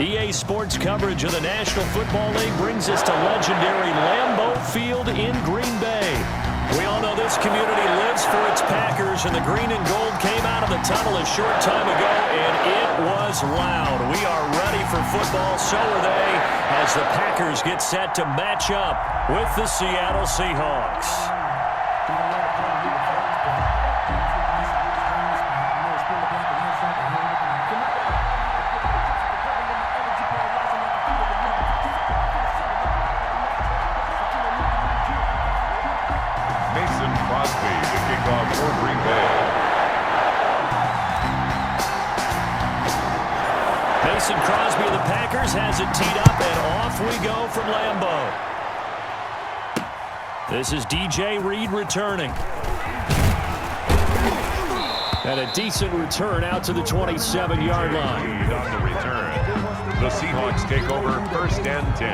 EA Sports coverage of the National Football League brings us to legendary Lambeau Field in Green Bay. We all know this community lives for its Packers, and the green and gold came out of the tunnel a short time ago, and it was loud. We are ready for football, so are they, as the Packers get set to match up with the Seattle Seahawks. For Green Bay. Mason Crosby of the Packers has it teed up, and off we go from Lambeau. This is DJ Reed returning. And a decent return out to the 27-yard line. On the return, the Seahawks take over 1st and 10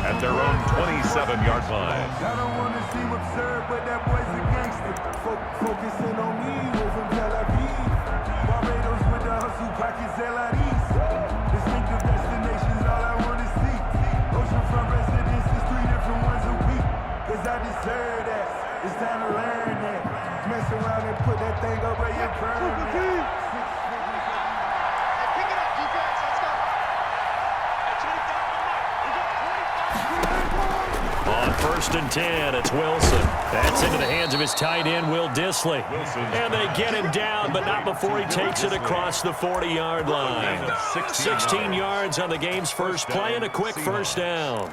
at their own 27-yard line. I don't want to seem absurd, but that boy's a gangster. Focusing on me, we're from Tel Aviv. Barbados with the hustle, pockets LIDs. Distinctive destinations, all I want to see. Oceanfront residences, 3 different ones a week. Cause I deserve that. It's time to learn that. Mess around and put that thing over your permanent. On 1st and 10, it's Wilson. That's into the hands of his tight end, Will Dissly. And they get him down, but not before he takes it across the 40-yard line. 16 yards on the game's first play and a quick first down.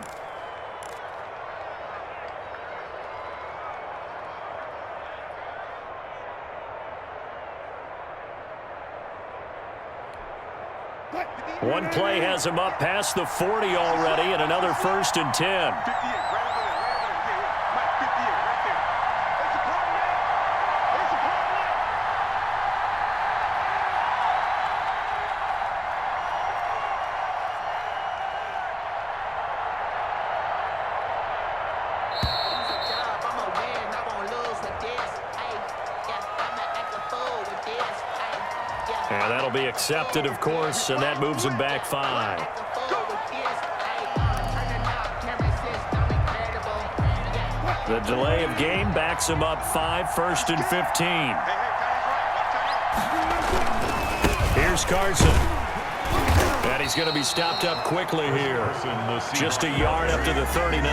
One play has him up past the 40 already, and another 1st and 10. And that'll be accepted, of course, and that moves him back 5. The delay of game backs him up 5, 1st and 15. Here's Carson. And he's going to be stopped up quickly here. Just a yard up to the 39.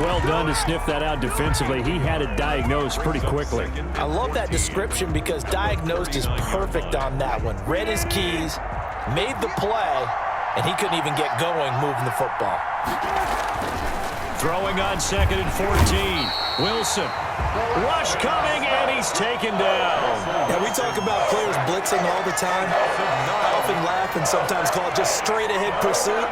Well done to sniff that out defensively. He had it diagnosed pretty quickly. I love that description because diagnosed is perfect on that one. Read his keys, made the play, and he couldn't even get going moving the football. Throwing on 2nd and 14. Wilson. Rush coming, and he's taken down. Yeah, we talk about players blitzing all the time. I often laugh and sometimes call it just straight-ahead pursuit.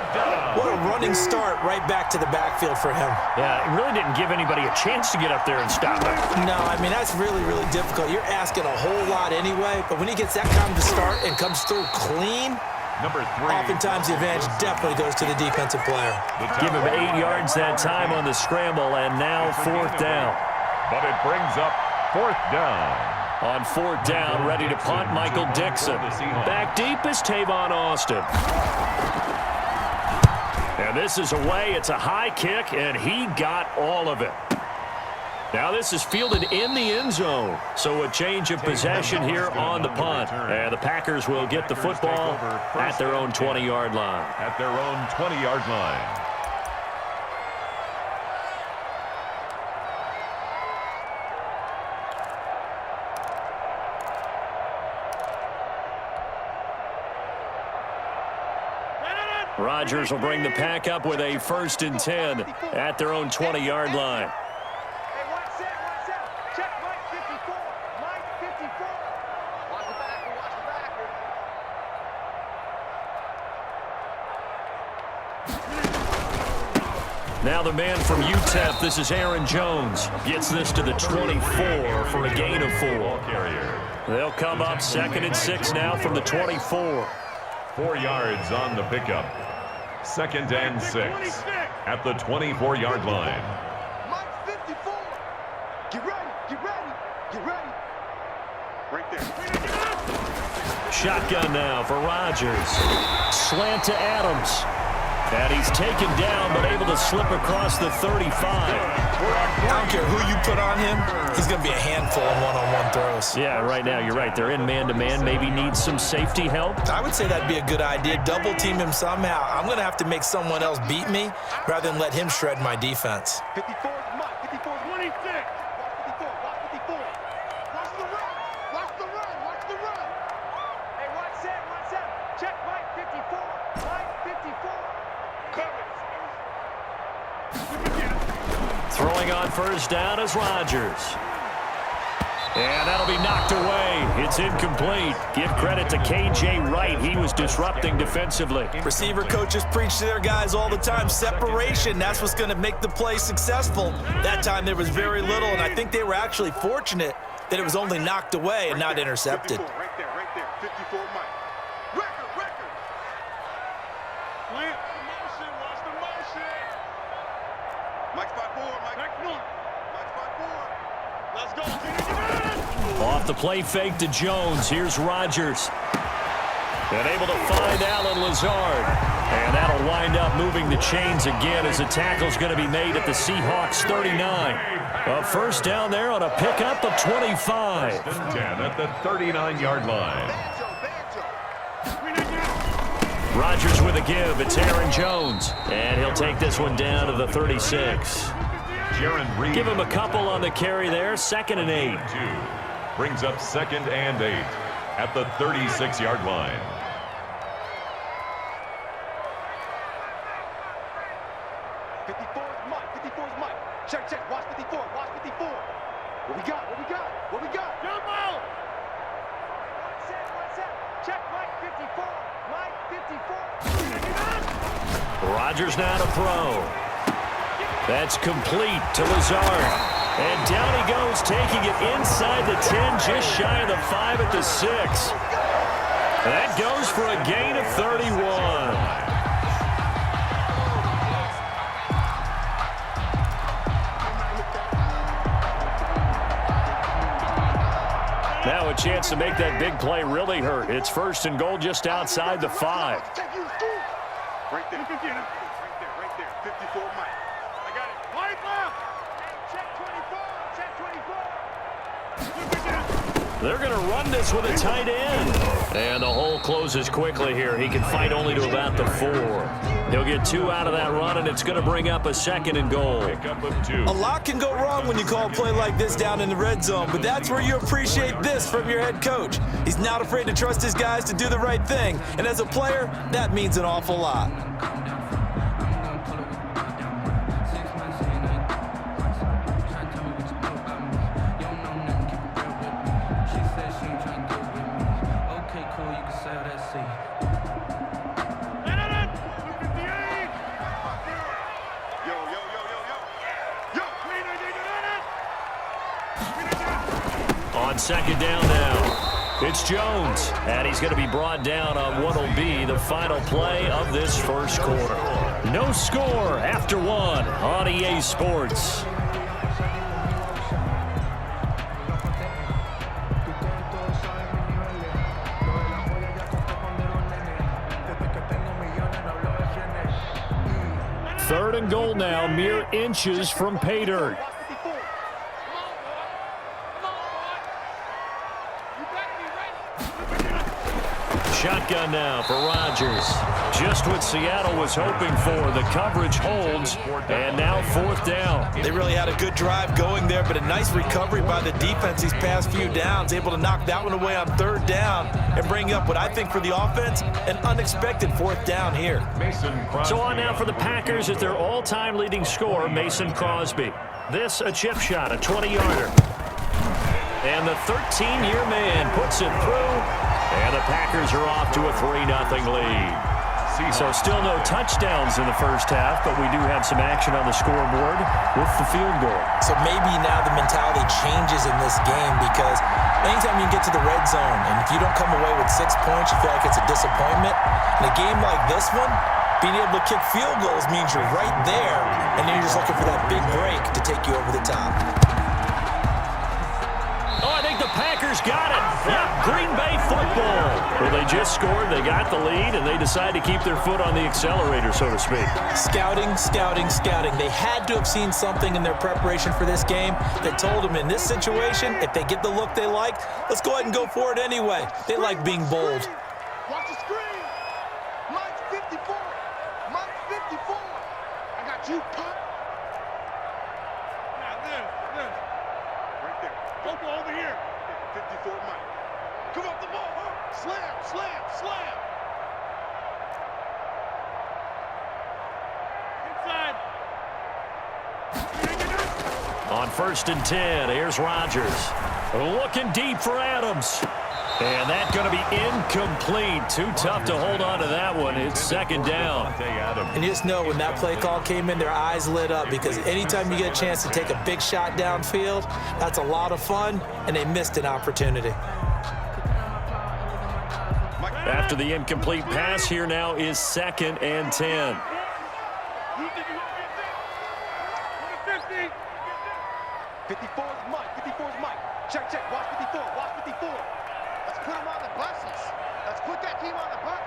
What a running start right back to the backfield for him. Yeah, it really didn't give anybody a chance to get up there and stop him. No, I mean, that's really, really difficult. You're asking a whole lot anyway, but when he gets that kind of start and comes through clean, Number 3. oftentimes the advantage definitely goes to the defensive player. Give him 8 yards that time on the scramble, and now 4th down. But it brings up 4th down. On 4th down, ready to punt, Michael Dixon. Back deep is Tavon Austin. And this is away. It's a high kick, and he got all of it. Now this is fielded in the end zone. So a change of possession here on the punt. And the Packers will get the football at their own 20-yard line. At their own 20-yard line. Rodgers will bring the pack up with a 1st and 10 at their own 20-yard line. Now the man from UTEP, this is Aaron Jones, gets this to the 24 for a gain of 4. They'll come up 2nd and 6 now from the 24. 4 yards on the pickup. 2nd and 6 at the 24-yard line. Mike 54. Get ready, get ready, get ready. Shotgun now for Rodgers. Slant to Adams. And he's taken down, but able to slip across the 35. I don't care who you put on him, he's going to be a handful in one-on-one throws. Yeah, right now, you're right. They're in man-to-man. Maybe need some safety help. I would say that'd be a good idea. Double team him somehow. I'm going to have to make someone else beat me rather than let him shred my defense. 54 is Mike. 54 is 26. Watch 54. Watch 54. Watch the run. Watch the run. Watch the run. Hey, watch Sam. Watch Sam. Check Mike 54. Mike 54. Throwing on first down is Rodgers. And that'll be knocked away. It's incomplete. Give credit to K.J. Wright. He was disrupting defensively. Receiver coaches preach to their guys all the time. Separation, that's what's going to make the play successful. That time there was very little, and I think they were actually fortunate that it was only knocked away and not intercepted. 54, right there. 54 Mike. Record. Watch the motion. Mike spot 4, Mike. Mike spot 4. Let's go. Off the play fake to Jones. Here's Rodgers. And able to find Alan Lazard. And that'll wind up moving the chains again as the tackle's going to be made at the Seahawks 39. A first down there on a pickup of 25. 10 at the 39-yard line. Rodgers with a give. It's Aaron Jones. And he'll take this one down to the 36. Give him a couple on the carry there. 2nd and 8. Brings up 2nd and 8 at the 36-yard line. Check. Watch 54. Watch 54. What we got? Jump out. One set. Check Mike 54. Mike 54. Rodgers now to throw. That's complete to Lazard. And down he goes, taking it inside the 10, just shy of the 5 at the 6. That goes for a gain of 31. Now a chance to make that big play really hurt. It's 1st and goal just outside the 5. Right there. 54 Mike. I got it. Mike left. Check 24. They're going to run this with a tight end. And the hole closes quickly here. He can fight only to about the 4. He'll get 2 out of that run, and it's going to bring up a 2nd and goal. Pickup of 2. A lot can go wrong when you call a play like this down in the red zone, but that's where you appreciate this from your head coach. He's not afraid to trust his guys to do the right thing, and as a player, that means an awful lot. On 2nd down now, it's Jones, and he's going to be brought down on what will be the final play of this first quarter. No score after 1 on EA Sports. Third and goal now, mere inches from pay dirt. Shotgun now for Rodgers. Just what Seattle was hoping for. The coverage holds, and now 4th down. They really had a good drive going there, but a nice recovery by the defense these past few downs, able to knock that one away on 3rd down and bring up what I think for the offense, an unexpected 4th down here. So on now for the Packers at their all-time leading scorer, Mason Crosby. This a chip shot, a 20-yarder. And the 13-year man puts it through. And the Packers are off to a 3-0 lead. So still no touchdowns in the first half, but we do have some action on the scoreboard with the field goal. So maybe now the mentality changes in this game because anytime you get to the red zone and if you don't come away with 6 points, you feel like it's a disappointment. In a game like this one, being able to kick field goals means you're right there, and then you're just looking for that big break to take you over the top. Oh, I think the Packers got it. Yeah, Green Bay football. Well, they just scored, they got the lead, and they decide to keep their foot on the accelerator, so to speak. Scouting, scouting, scouting. They had to have seen something in their preparation for this game that told them in this situation, if they get the look they like, let's go ahead and go for it anyway. They like being bold. Watch the screen. Mike's 54. Mike's 54. I got you, Pop. Now this. Right there. Go over here. 54 Mike. Come up the ball, huh? Slam. Inside. On 1st and 10, here's Rodgers. Looking deep for Adams. And that's going to be incomplete. Too tough to hold on to that one. It's 2nd down. And you just know when that play call came in, their eyes lit up because anytime you get a chance to take a big shot downfield, that's a lot of fun, and they missed an opportunity. After the incomplete pass, here now is 2nd and 10. 54's Mike. Check. Watch 54. Let's put him on the buses. Let's put that team on the bus.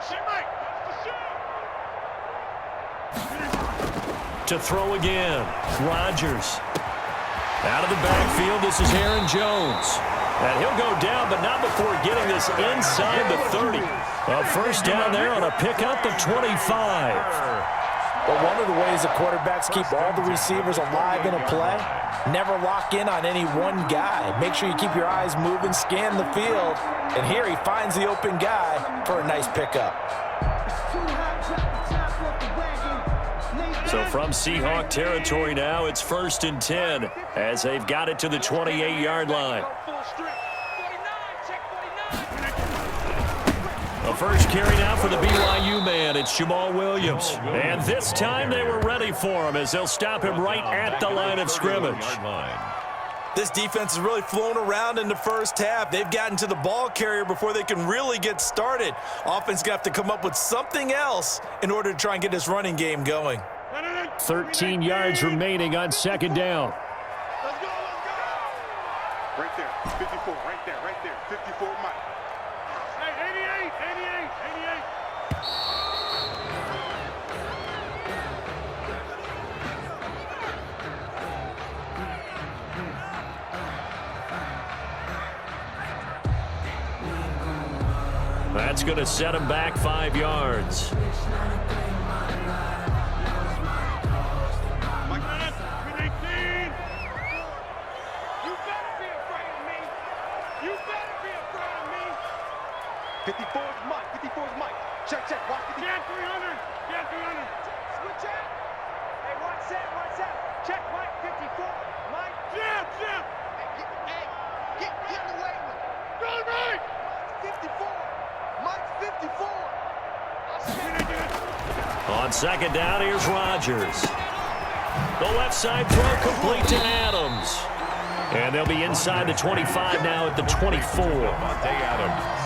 Shit, Mike. To throw again, Rodgers. Out of the backfield, this is Aaron Jones. And he'll go down, but not before getting this inside the 30. A first down there on a pickup of 25. But one of the ways the quarterbacks keep all the receivers alive in a play, never lock in on any one guy. Make sure you keep your eyes moving, scan the field, and here he finds the open guy for a nice pickup. So from Seahawk territory now, it's 1st and 10 as they've got it to the 28-yard line. The first carry now for the BYU man. It's Jamal Williams. And this time they were ready for him as they'll stop him right at the line of scrimmage. This defense has really flown around in the first half. They've gotten to the ball carrier before they can really get started. Offense going to have to come up with something else in order to try and get this running game going. 13 yards remaining on 2nd down. Let's go. Right there. 54. Right there. 54 Mike. Hey, 88. That's going to set him back 5 yards. Mike, 18. You better be afraid of me. 54's Mike. Check. Watch the defense. 300. Switch out. Hey, one set. Check Mike 54. Mike. Jam. Hey, get in the way with him. Go, Mike. 54. Mike's 54. On 2nd down, here's Rodgers. The left side throw complete to Adams. And they'll be inside the 25 now at the 24.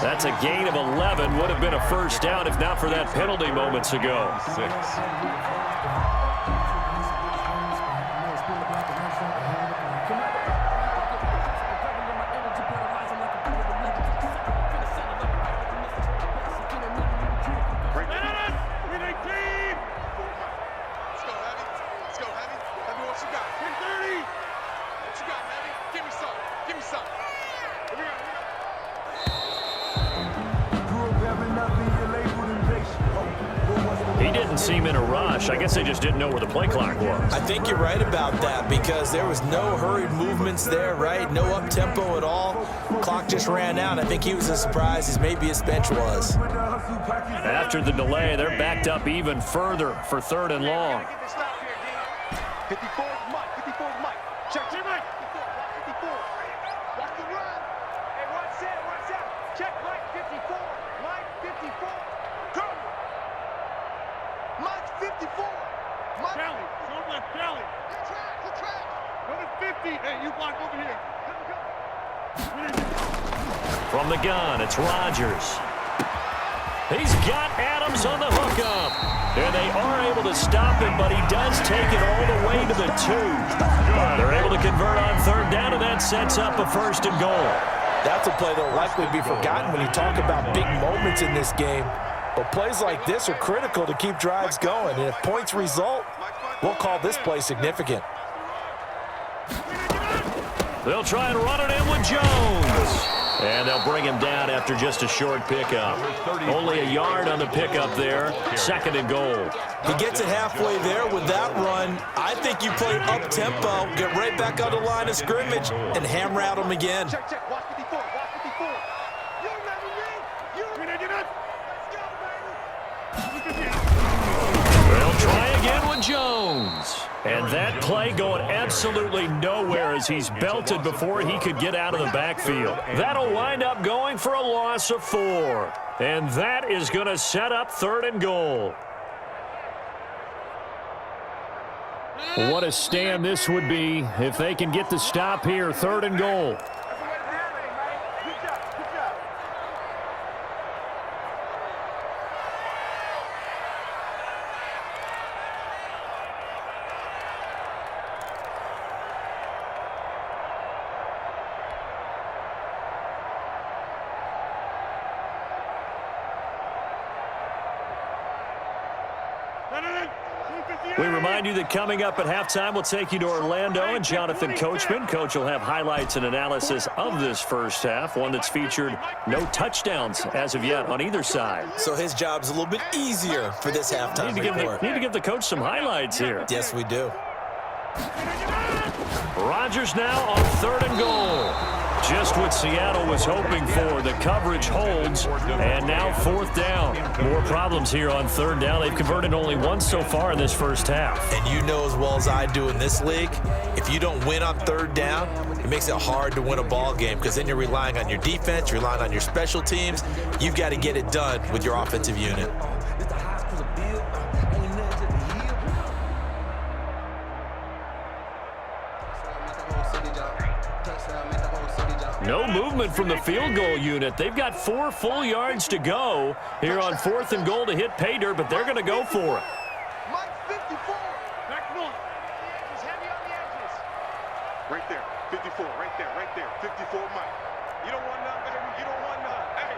That's a gain of 11. Would have been a first down if not for that penalty moments ago. 6. Seem in a rush. I guess they just didn't know where the play clock was. I think you're right about that because there was no hurried movements there, right? No up-tempo at all. Clock just ran out. I think he was as surprised as maybe his bench was. After the delay, they're backed up even further for 3rd and long. 54's Mike. Check. 54. Watch the run. Hey, one set. Check Mike 54. Mike 54. Go. Mike's 54. Mike. Kelly. Show left Kelly. He track. Go to 50. Hey, you block over here. Go. From the gun, it's Rodgers. He's got Adams on the hookup. And they are able to stop him, but he does take it all the way to the 2. They're able to convert on third down, and that sets up a 1st and goal. That's a play that will likely be forgotten when you talk about big moments in this game. But plays like this are critical to keep drives going. And if points result, we'll call this play significant. They'll try and run it in with Jones. And they'll bring him down after just a short pickup. Only a yard on the pickup there. 2nd and goal. He gets it halfway there with that run. I think you play up-tempo, get right back on the line of scrimmage, and hammer out him again. Check, check. Watch 54. Watch 54. You remember me? You remember me? Let's go, baby. They'll try again with Jones. And that play going absolutely nowhere as he's belted before he could get out of the backfield. That'll wind up going for a loss of 4. And that is going to set up 3rd and goal. What a stand this would be if they can get the stop here. 3rd and goal. We remind you that coming up at halftime, we'll take you to Orlando and Jonathan Coachman. Coach will have highlights and analysis of this first half, one that's featured no touchdowns as of yet on either side. So his job's a little bit easier for this halftime report. Need to give the coach some highlights here. Yes, we do. Rodgers now on 3rd and goal. Just what Seattle was hoping for. The coverage holds, and now 4th down. More problems here on 3rd down. They've converted only once so far in this first half. And you know as well as I do in this league, if you don't win on 3rd down, it makes it hard to win a ball game because then you're relying on your defense, you're relying on your special teams. You've got to get it done with your offensive unit. No movement from the field goal unit. They've got 4 full yards to go here on 4th and goal to hit pay dirt, but they're going to go for it. Mike 54. Back one. He's heavy on the edges. Right there. 54. Right there. Right there. 54 Mike. You don't want none, baby. You don't want none. Hey.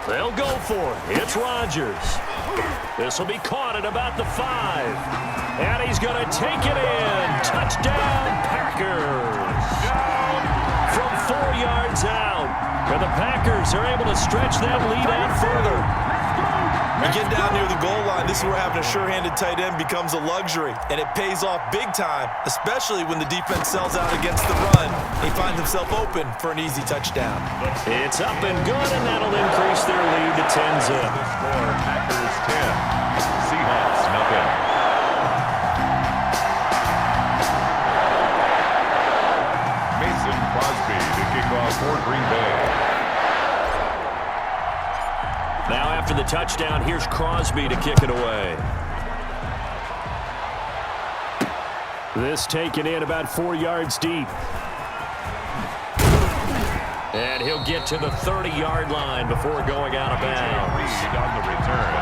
They'll go for it. It's Rodgers. This will be caught at about the 5. And he's going to take it in. Touchdown, Packers. From 4 yards out. And the Packers are able to stretch that lead out further. You get down near the goal line, this is where having a sure-handed tight end becomes a luxury, and it pays off big time, especially when the defense sells out against the run. He finds himself open for an easy touchdown. It's up and good, and that'll increase their lead to 10-zip. The score, Packers 10, Seahawks nothing. Mason Crosby to kick off for Green Bay. Now after the touchdown, here's Crosby to kick it away. This taken in about 4 yards deep. And he'll get to the 30-yard line before going out of bounds. Reed on the return.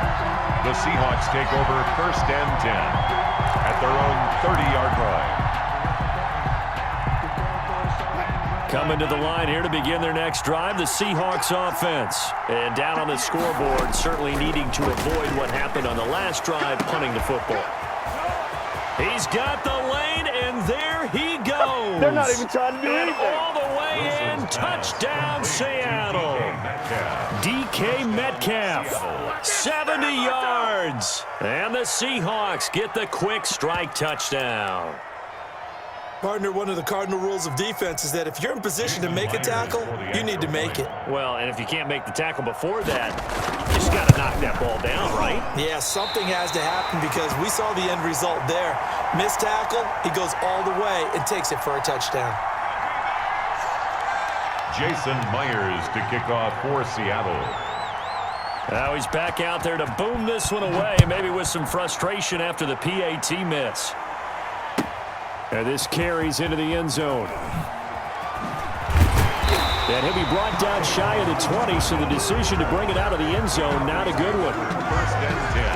The Seahawks take over 1st and 10 at their own 30-yard line. Coming to the line here to begin their next drive, the Seahawks offense. And down on the scoreboard, certainly needing to avoid what happened on the last drive, punting the football. He's got the lane, and there he goes. They're not even trying to do anything. All the way in, touchdown Seattle. DK Metcalf, 70 yards. And the Seahawks get the quick strike touchdown. Partner, one of the cardinal rules of defense is that if you're in position to make a tackle, you need to make it. Well, and if you can't make the tackle before that, you just got to knock that ball down, right? Yeah, something has to happen because we saw the end result there. Missed tackle, he goes all the way and takes it for a touchdown. Jason Myers to kick off for Seattle. Now he's back out there to boom this one away, maybe with some frustration after the PAT miss. And this carries into the end zone. And he'll be brought down shy of the 20, so the decision to bring it out of the end zone, not a good one. First and 10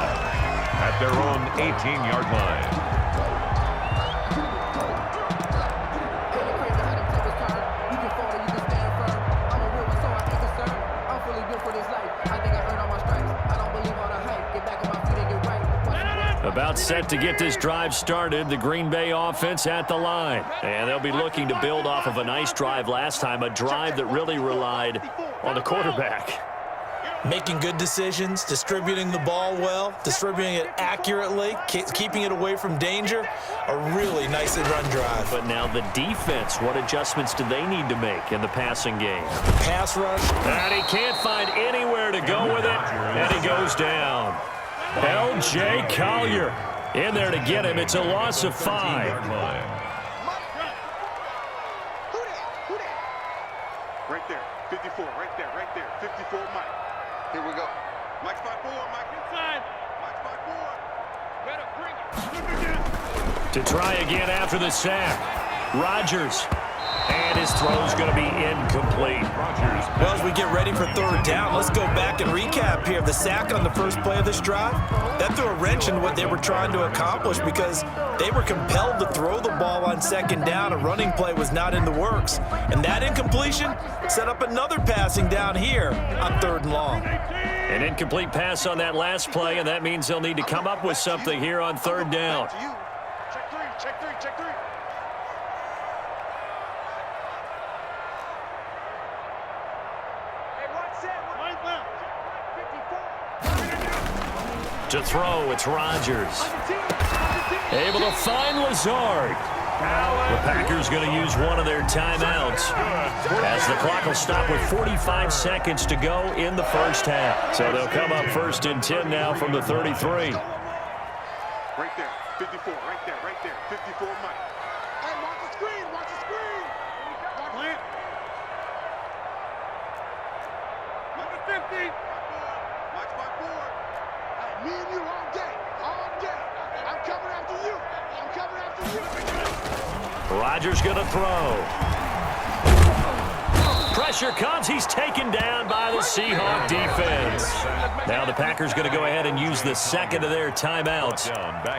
at their own 18-yard line. About set to get this drive started, the Green Bay offense at the line. And they'll be looking to build off of a nice drive last time, a drive that really relied on the quarterback. Making good decisions, distributing the ball well, distributing it accurately, keeping it away from danger. A really nicely run drive. But now the defense, what adjustments do they need to make in the passing game? Pass rush. And he can't find anywhere to go with it, and he goes down. L.J. Collier in there to get him. It's a loss of 5. Right there, 54, right there, 54, Mike. Here we go. Mike's by 4, Mike inside. Mike's by 4. Better bring it. To try again after the sack. Rodgers. And his throw's going to be incomplete. Well, as we get ready for third down, let's go back and recap here. The sack on the first play of this drive, that threw a wrench in what they were trying to accomplish because they were compelled to throw the ball on second down. A running play was not in the works. And that incompletion set up another passing down here on third and long. An incomplete pass on that last play, and that means they'll need to come up with something here on third down. Check 3, check 3, check 3. To throw, it's Rodgers. Able to find Lazard. The Packers going to use one of their timeouts as the clock will stop with 45 seconds to go in the first half. So they'll come up first and 10 now from the 33. Right there, 54, right there, 54, Mike. Hey, watch the screen, watch the screen. Watch it. Number 50. Mike's by 4. Hey, me and you all day, all day. I'm coming after you. I'm coming after you. Rodgers going to throw. Pressure comes. He's taken down by the Seahawk defense. Now the Packers going to go ahead and use the second of their timeouts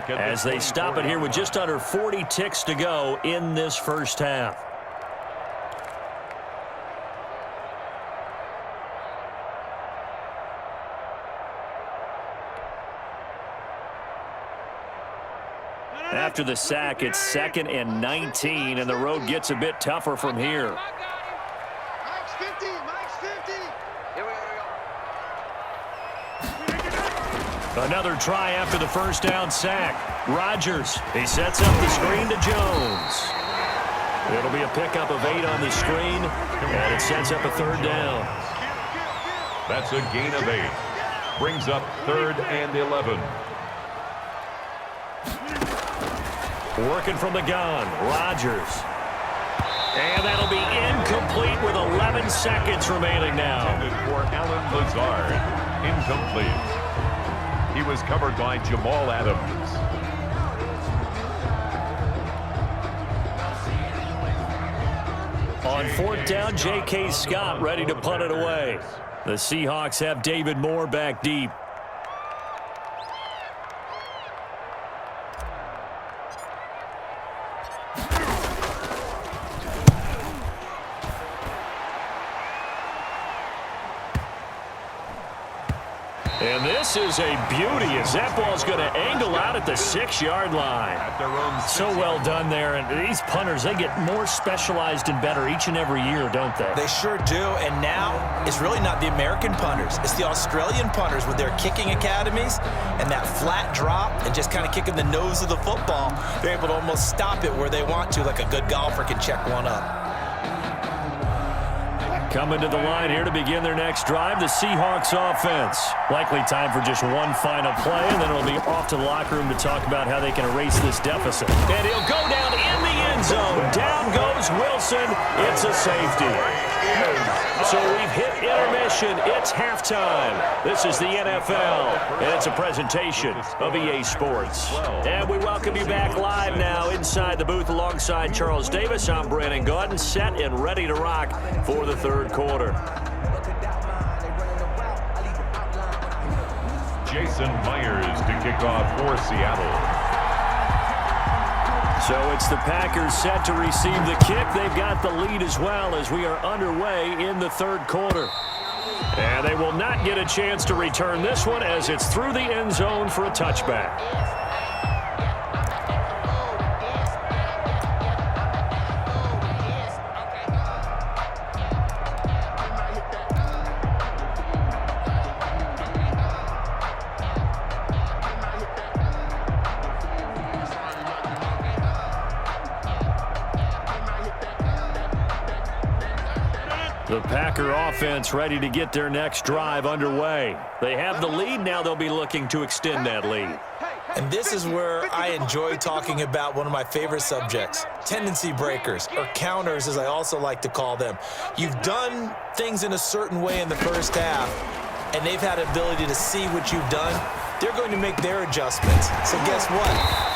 as they stop it here with just under 40 ticks to go in this first half. After the sack, it's 2nd and 19, and the road gets a bit tougher from here. Mike's 50, Mike's 50. Here we go. Another try after the first down sack. Rodgers, he sets up the screen to Jones. It'll be a pickup of 8 on the screen, and it sets up a third down. That's a gain of 8. Brings up 3rd and 11. Working from the gun, Rodgers. And that'll be incomplete with 11 seconds remaining now. For Alan Lazard, incomplete. He was covered by Jamal Adams. On 4th down, J.K. Scott ready to punt it away. The Seahawks have David Moore back deep. And this is a beauty as that ball's going to angle out at the 6-yard line. So well done there. And these punters, they get more specialized and better each and every year, don't they? They sure do. And now it's really not the American punters. It's the Australian punters with their kicking academies and that flat drop and just kind of kicking the nose of the football. They're able to almost stop it where they want to, like a good golfer can check one up. Coming to the line here to begin their next drive, the Seahawks offense. Likely time for just one final play, and then it'll be off to the locker room to talk about how they can erase this deficit. And he'll go down in the end end zone. Down goes Wilson. It's a safety. So we've hit intermission. It's halftime. This is the NFL, and it's a presentation of EA Sports. And we welcome you back live now inside the booth alongside Charles Davis. I'm Brandon Gaudin, set and ready to rock for the third quarter. Jason Myers to kick off for Seattle. So it's the Packers set to receive the kick. They've got the lead as well as we are underway in the third quarter. And they will not get a chance to return this one as it's through the end zone for a touchback. The Packer offense ready to get their next drive underway. They have the lead. Now they'll be looking to extend that lead. And this is where I enjoy talking about one of my favorite subjects, tendency breakers, or counters as I also like to call them. You've done things in a certain way in the first half, and they've had the ability to see what you've done. They're going to make their adjustments. So guess what?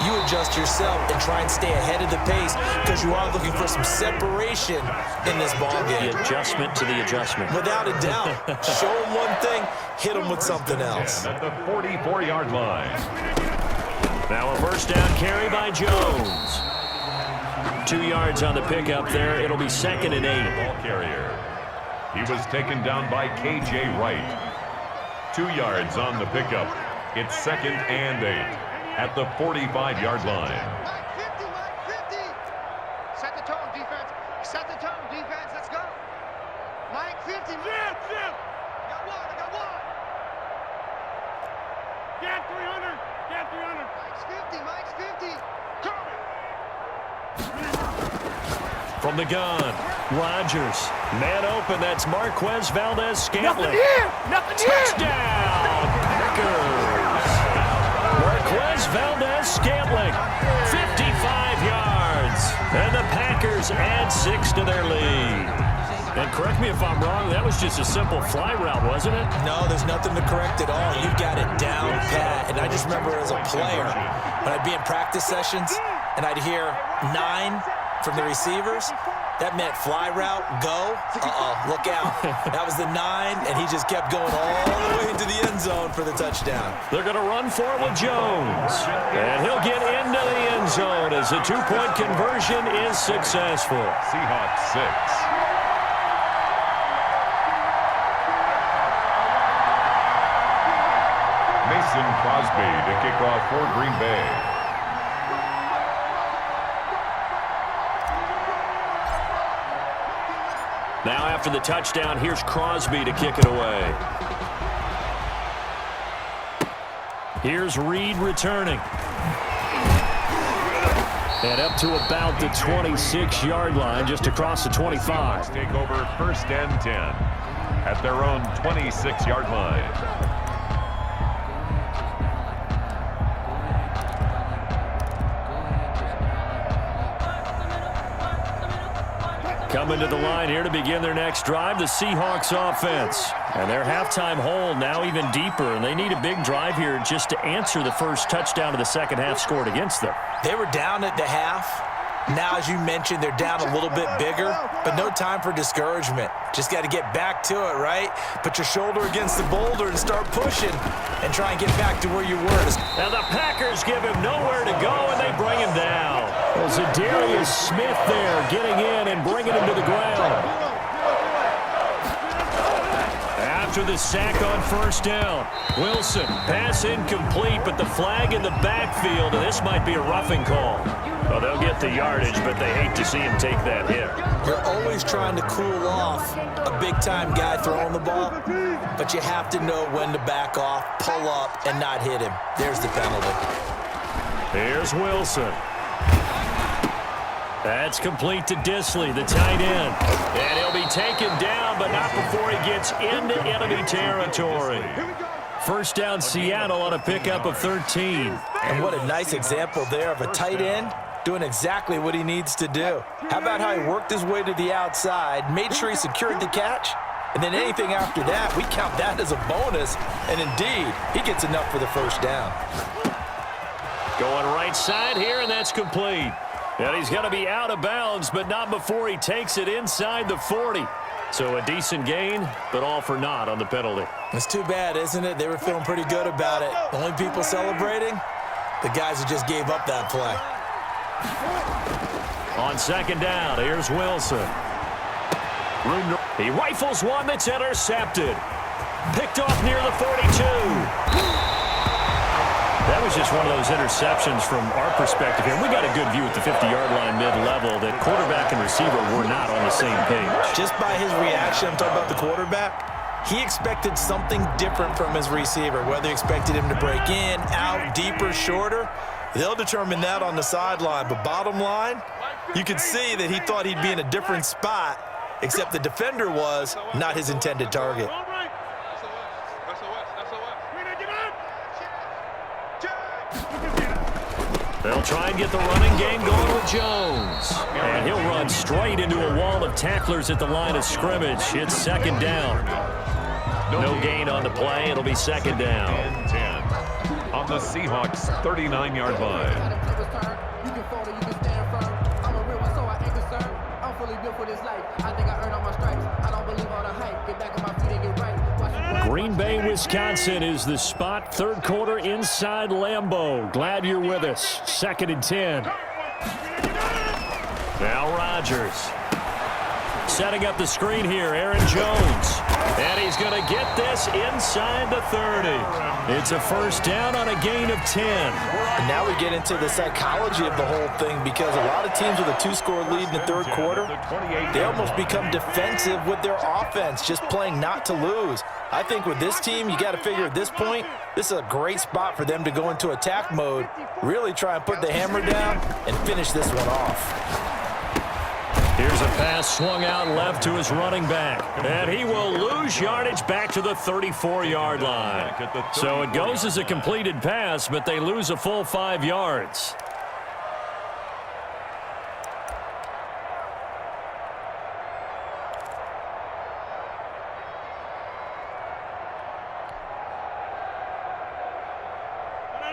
You adjust yourself and try and stay ahead of the pace because you are looking for some separation in this ball game. The adjustment to the adjustment. Without a doubt. Show them one thing, hit them with something else. At the 44-yard line. Now a first down carry by Jones. 2 yards on the pickup there. It'll be 2nd and 8. Ball carrier. He was taken down by K.J. Wright. 2 yards on the pickup. It's 2nd and 8 at the 45-yard line. Line 50. Set the tone, defense. Set the tone, defense. Let's go. Line 50. Jim. I got one. Get 300. Mike's 50. Coming. From the gun, Rodgers. Man open, that's Marquez Valdez-Scantling. Nothing Touchdown, Packers. Marquez Valdez-Scantling, 55 yards. And the Packers add 6 to their lead. And correct me if I'm wrong, that was just a simple fly route, wasn't it? No, there's nothing to correct at all. You've got it down pat. And I just remember as a player, when I'd be in practice sessions and I'd hear 9 from the receivers, that meant fly route, go. Look out. That was the 9, and he just kept going all the way into the end zone for the touchdown. They're going to run for it with Jones. And he'll get into the end zone as the 2-point conversion is successful. Seahawks 6. Mason Crosby to kick off for Green Bay. Now after the touchdown, here's Crosby to kick it away. Here's Reed returning. And up to about the 26-yard line, just across the 25. Take over 1st and 10 at their own 26-yard line. Coming to the line here to begin their next drive, the Seahawks offense. And their halftime hole now even deeper, and they need a big drive here just to answer the first touchdown of the second half scored against them. They were down at the half. Now, as you mentioned, they're down a little bit bigger, but no time for discouragement. Just got to get back to it, right? Put your shoulder against the boulder and start pushing and try and get back to where you were. Now the Packers give him nowhere to go, and they bring him down. Well, Zadarius Smith there getting in and bringing him to the ground. After the sack on first down, Wilson, pass incomplete, but the flag in the backfield, and this might be a roughing call. Well, they'll get the yardage, but they hate to see him take that hit. You're always trying to cool off a big-time guy throwing the ball, but you have to know when to back off, pull up, and not hit him. There's the penalty. Here's Wilson. That's complete to Disley, the tight end. And he'll be taken down, but not before he gets into enemy territory. First down, Seattle on a pickup of 13. And what a nice example there of a tight end doing exactly what he needs to do. How about how he worked his way to the outside, made sure he secured the catch, and then anything after that, we count that as a bonus. And indeed, he gets enough for the first down. Going right side here, and that's complete. And he's going to be out of bounds, but not before he takes it inside the 40. So a decent gain, but all for naught on the penalty. It's too bad, isn't it? They were feeling pretty good about it. The only people celebrating, the guys who just gave up that play. On second down, here's Wilson. He rifles one that's intercepted. Picked off near the 42. That was just one of those interceptions from our perspective here. We got a good view at the 50-yard line mid-level that quarterback and receiver were not on the same page. Just by his reaction, I'm talking about the quarterback, he expected something different from his receiver, whether he expected him to break in, out, deeper, shorter. They'll determine that on the sideline. But bottom line, you could see that he thought he'd be in a different spot, except the defender was not his intended target. They'll try and get the running game going with Jones. And he'll run straight into a wall of tacklers at the line of scrimmage. It's second down. No gain on the play. It'll be second down. 10 on the Seahawks' 39-yard line. You can fold it, you can stand firm. I'm a real one, so I ain't concerned. I'm fully built for this life. I think I earned all my stripes. I don't believe all the hype. Get back on my feet and get right. Green Bay, Wisconsin is the spot. Third quarter inside Lambeau. Glad you're with us. Second and 10. Now Rodgers. Setting up the screen here, Aaron Jones. And he's going to get this inside the 30. It's a first down on a gain of 10. And now we get into the psychology of the whole thing, because a lot of teams with a two-score lead in the third quarter, they almost become defensive with their offense, just playing not to lose. I think with this team, you got to figure at this point, this is a great spot for them to go into attack mode, really try and put the hammer down and finish this one off. Here's a pass swung out left to his running back. And he will lose yardage back to the 34-yard line. So it goes as a completed pass, but they lose a full 5 yards.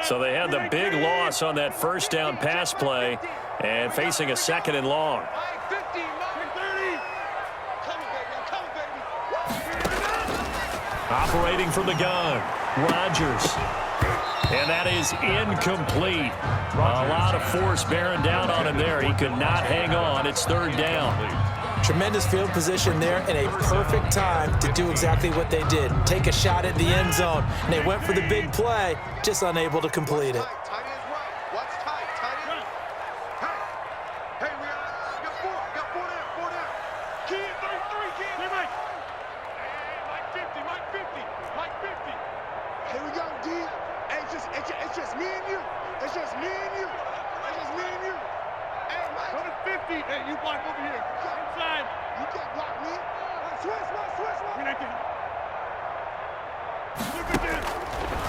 So they had the big loss on that first down pass play and facing a second and long. Operating from the gun, Rodgers. And that is incomplete. A lot of force bearing down on him there. He could not hang on. It's third down. Tremendous field position there and a perfect time to do exactly what they did. Take a shot at the end zone. And they went for the big play, just unable to complete it. It's just me and you. It's just me and you. It's just me and you. Hey, Mike. Go to 50. Hey, you block over here. Inside. You can't block me. Switch one. Look at this.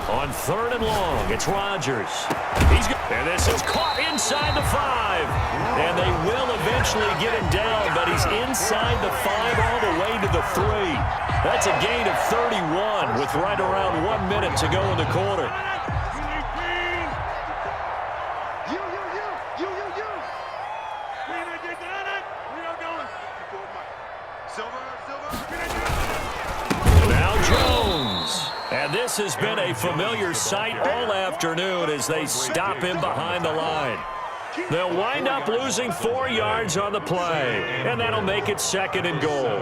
On third and long, it's Rodgers. And this is caught inside the 5. And they will eventually get him down, but he's inside the 5 all the way to the 3. That's a gain of 31 with right around 1 minute to go in the quarter. Now Jones. And this has been a familiar sight all afternoon as they stop him behind the line. They'll wind up losing 4 yards on the play, and that'll make it second and goal.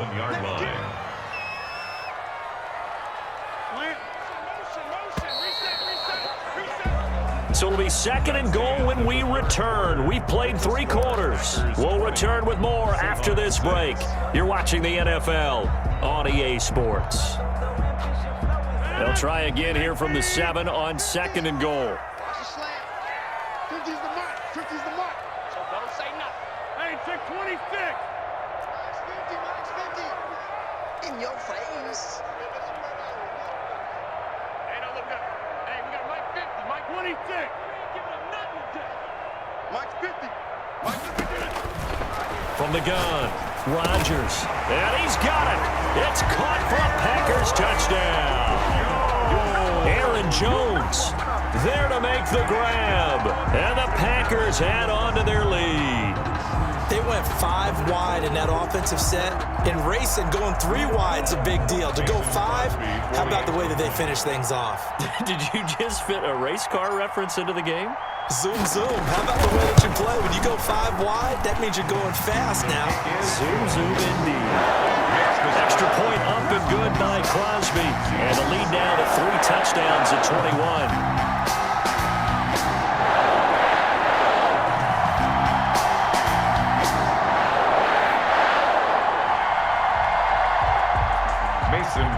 So it'll be second and goal when we return. We've played 3 quarters. We'll return with more after this break. You're watching the NFL on EA Sports. They'll try again here from the 7 on second and goal. Watch the slant. 50's the mark. 50's the mark. So don't say nothing. Hey, check 26. Max 50. In your face. Hey, don't look up. Hey, we got Mike 50. Mike 26. We ain't giving him nothing today. Mike 50. From the gun, Rodgers. And he's got it. It's caught for a Packers touchdown. Aaron Jones there to make the grab. And the Packers add on to their lead. They went 5 wide in that offensive set. In racing, going 3 wide's a big deal. To go 5, how about the way that they finish things off? Did you just fit a race car reference into the game? Zoom, zoom. How about the way that you play? When you go 5 wide, that means you're going fast now. Zoom, zoom indeed. Extra point up and good by Crosby. And the lead now to 3 touchdowns at 21.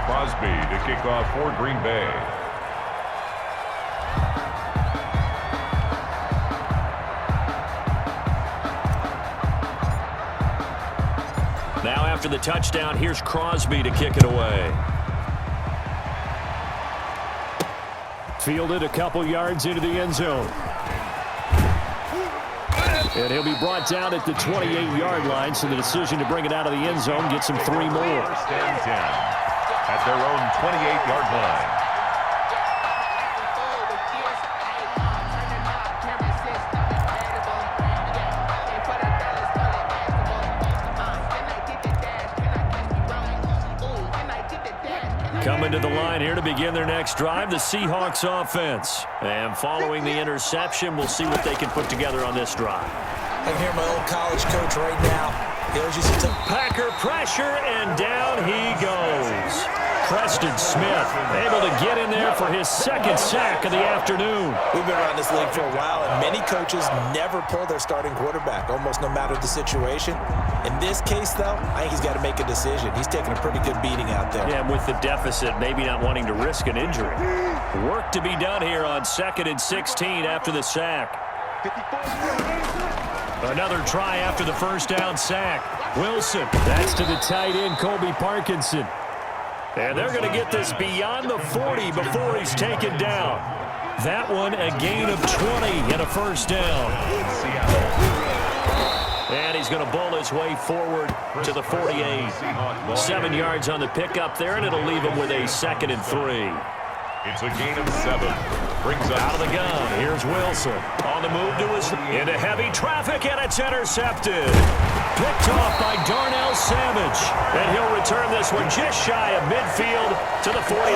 Crosby to kick off for Green Bay. Now after the touchdown, here's Crosby to kick it away. Fielded a couple yards into the end zone. And he'll be brought down at the 28-yard line, so the decision to bring it out of the end zone gets him 3 more. First and 10. At their own 28-yard line. Coming to the line here to begin their next drive, the Seahawks offense. And following the interception, we'll see what they can put together on this drive. I can hear my old college coach right now. He always used to tell Packer pressure, and down he goes. Preston Smith able to get in there for his 2nd sack of the afternoon. We've been around this league for a while, and many coaches never pull their starting quarterback, almost no matter the situation. In this case, though, I think he's got to make a decision. He's taking a pretty good beating out there. Yeah, with the deficit, maybe not wanting to risk an injury. Work to be done here on 2nd and 16 after the sack. Another try after the first down sack. Wilson, that's to the tight end, Colby Parkinson. And they're going to get this beyond the 40 before he's taken down. That one a gain of 20 and a first down. And he's going to bowl his way forward to the 48. 7 yards on the pickup there, and it'll leave him with a 2nd and 3. It's a gain of 7. Brings up out of the gun. Here's Wilson on the move to his into heavy traffic, and it's intercepted. Picked off by Darnell Savage, and he'll return this one just shy of midfield to the 49.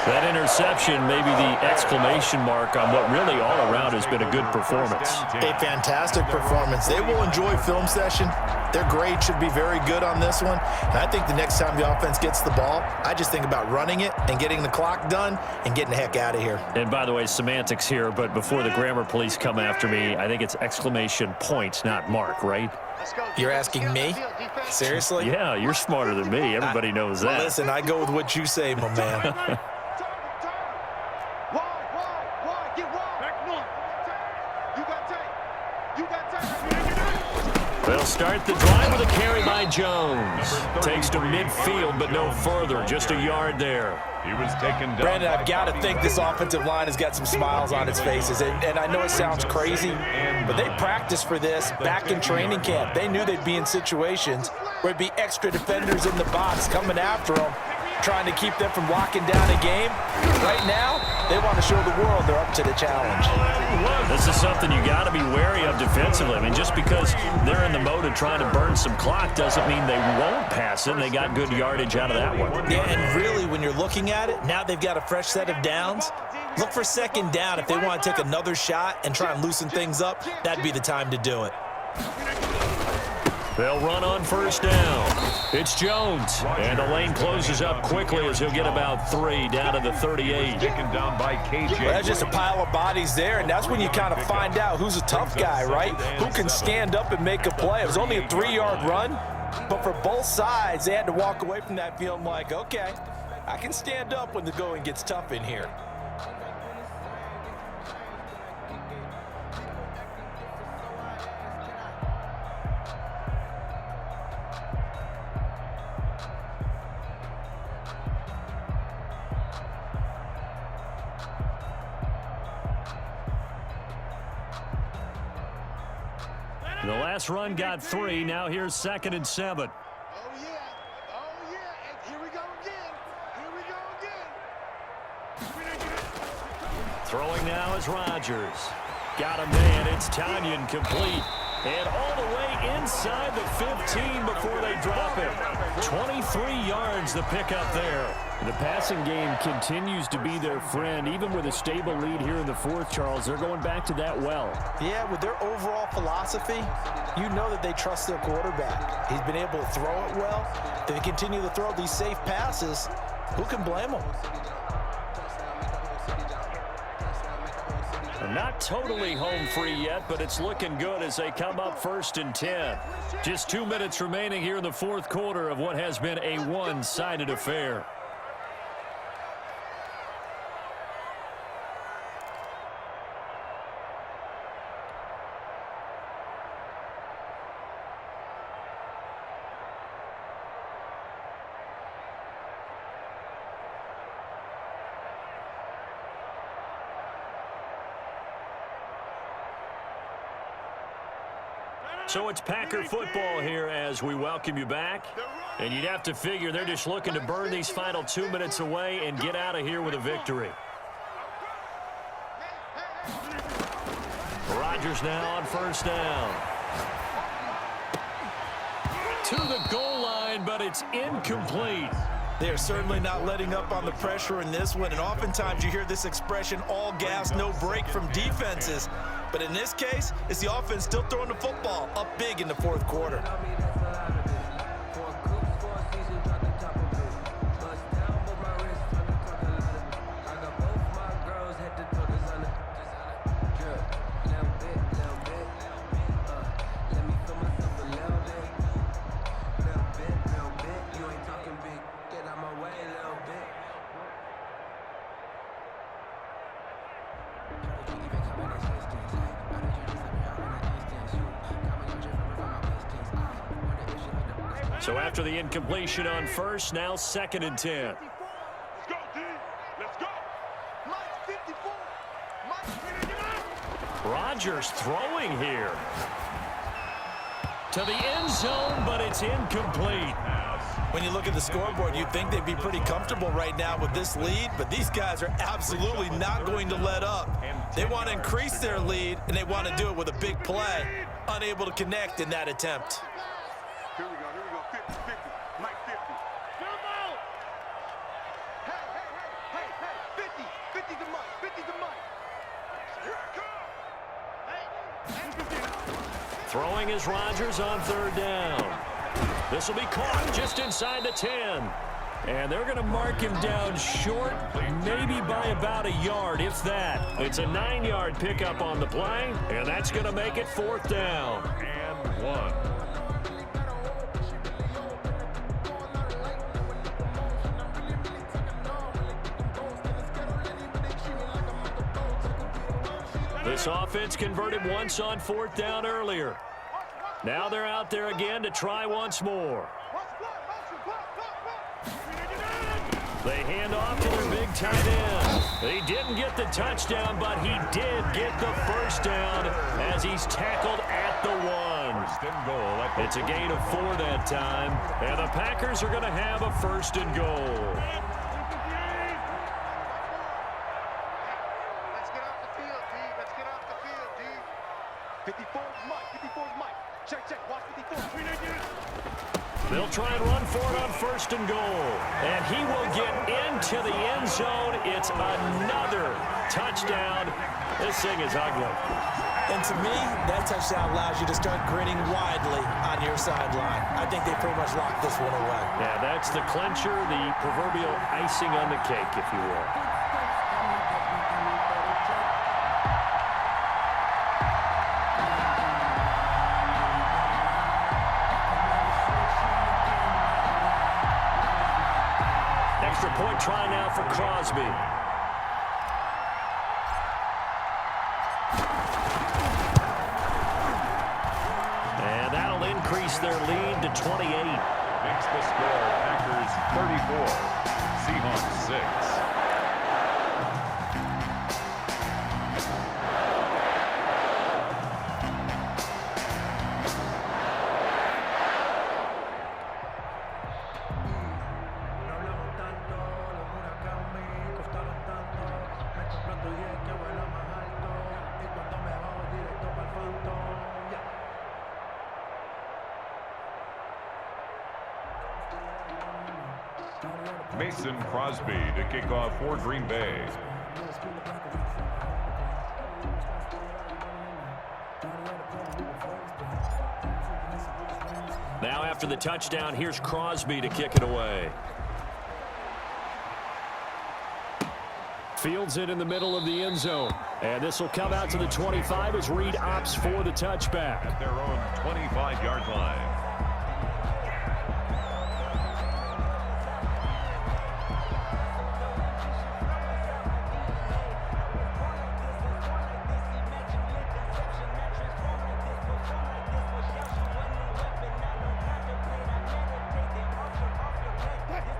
That interception may be the exclamation mark on what really all around has been a good performance. A fantastic performance. They will enjoy film session. Their grade should be very good on this one. And I think the next time the offense gets the ball, I just think about running it and getting the clock done and getting the heck out of here. And by the way, semantics here, but before the grammar police come after me, I think it's exclamation point, not mark, right? You're asking me? Seriously? Yeah, you're smarter than me. Everybody knows that. Listen, I go with what you say, my man. They'll start the drive with a carry by Jones. Takes to midfield, but no further. Just a yard there. He was taken down. Brandon, I've got to think this offensive line has got some smiles on its faces. And I know it sounds crazy, but they practiced for this back in training camp. They knew they'd be in situations where it'd be extra defenders in the box coming after them, trying to keep them from locking down a game. Right now, they want to show the world they're up to the challenge. This is something you got to be wary of defensively. I mean, just because they're in the mode of trying to burn some clock doesn't mean they won't pass it. They got good yardage out of that one. Yeah, and really, when you're looking at it, now they've got a fresh set of downs. Look for 2nd down. If they want to take another shot and try and loosen things up, that'd be the time to do it. They'll run on 1st down. It's Jones. And the lane closes up quickly as he'll get about 3 down to the 38. Taken down by KJ. Well, that's just a pile of bodies there, and that's when you kind of find out who's a tough guy, right? Who can stand up and make a play. It was only a 3-yard run, but for both sides, they had to walk away from that feeling like, okay, I can stand up when the going gets tough in here. The last run got 3. Now here's 2nd and 7. Oh, yeah. Oh, yeah. And here we go again. Here we go again. Throwing now is Rodgers. Got him man. It's Tanyan complete. And all the way inside the 15 before they drop it. 23 yards the pickup there. The passing game continues to be their friend. Even with a stable lead here in the 4th, Charles, they're going back to that well. Yeah, with their overall philosophy, you know that they trust their quarterback. He's been able to throw it well. They continue to throw these safe passes. Who can blame them? They're not totally home free yet, but it's looking good as they come up 1st and 10. Just 2 minutes remaining here in the 4th quarter of what has been a one-sided affair. So it's Packer football here as we welcome you back. And you'd have to figure they're just looking to burn these final 2 minutes away and get out of here with a victory. Rodgers now on 1st down. To the goal line, but it's incomplete. They're certainly not letting up on the pressure in this one, and oftentimes you hear this expression, all gas, no break from defenses. But in this case, it's the offense still throwing the football up big in the 4th quarter. So after the incompletion on 1st, now 2nd and 10. Let's go, D. Let's go. Mike 54. Mike, Rodgers throwing here. To the end zone, but it's incomplete. When you look at the scoreboard, you'd think they'd be pretty comfortable right now with this lead, but these guys are absolutely not going to let up. They want to increase their lead, and they want to do it with a big play. Unable to connect in that attempt. Here we go. 50, 50. Mike 50. Come on. Hey. 50. 50 to Mike. 50 to Mike. Here it comes. Hey. Throwing is Rodgers on 3rd down. This will be caught just inside the 10. And they're going to mark him down short, maybe by about a yard, if that. It's a 9-yard pickup on the play, and that's going to make it 4th down. And 1. This offense converted once on 4th down earlier. Now they're out there again to try once more. They hand off to their big tight end. He didn't get the touchdown, but he did get the 1st down as he's tackled at the 1. It's a gain of 4 that time, and the Packers are going to have a 1st and goal. Let's get off the field, D. Let's get off the field, D. 54 is Mike. 54 is Mike. Check. Watch 54. They'll try and run for it on 1st and goal. And he will get into the end zone. It's another touchdown. This thing is ugly. And to me, that touchdown allows you to start grinning widely on your sideline. I think they pretty much locked this one away. Yeah, that's the clincher, the proverbial icing on the cake, if you will. Extra point try now for Crosby. And that'll increase their lead to 28. Makes the score Packers 34, Seahawks 6. Mason Crosby to kick off for Green Bay. Now after the touchdown, here's Crosby to kick it away. Fields it in the middle of the end zone. And this will come out to the 25 as Reed opts for the touchback. At their own 25-yard line.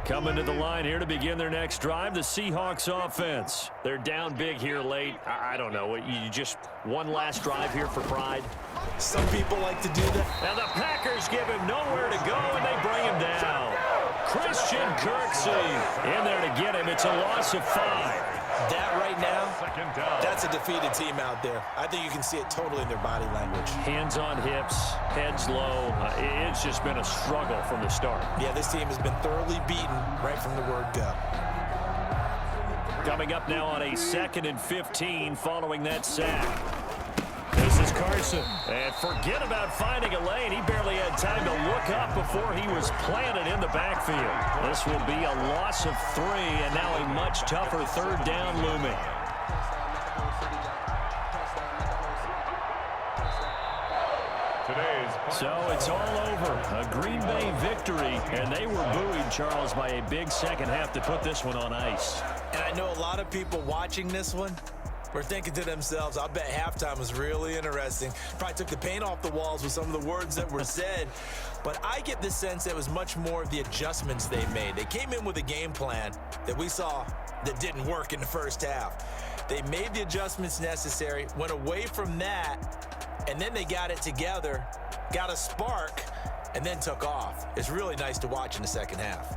Coming to the line here to begin their next drive, the Seahawks offense. They're down big here late. I don't know. You just one last drive here for pride? Some people like to do that. Now the Packers give him nowhere to go, and they bring him down. Christian Kirksey in there to get him. It's a loss of 5. That right now, Second down. that's a defeated team out there. I think you can see it totally in their body language. Hands on hips, heads low. It's just been a struggle from the start. Yeah, this team has been thoroughly beaten right from the word go. Coming up now on a 2nd and 15 following that sack. This is Carson. And forget about finding a lane. He barely had time to look up before he was planted in the backfield. This will be a loss of 3, and now a much tougher 3rd down looming. So it's all over. A Green Bay victory, and they were buoyed, Charles, by a big second half to put this one on ice. And I know a lot of people watching this one were thinking to themselves, I bet halftime was really interesting. Probably took the paint off the walls with some of the words that were said. But I get the sense that it was much more of the adjustments they made. They came in with a game plan that we saw that didn't work in the first half. They made the adjustments necessary, went away from that, and then they got it together, got a spark, and then took off. It's really nice to watch in the second half.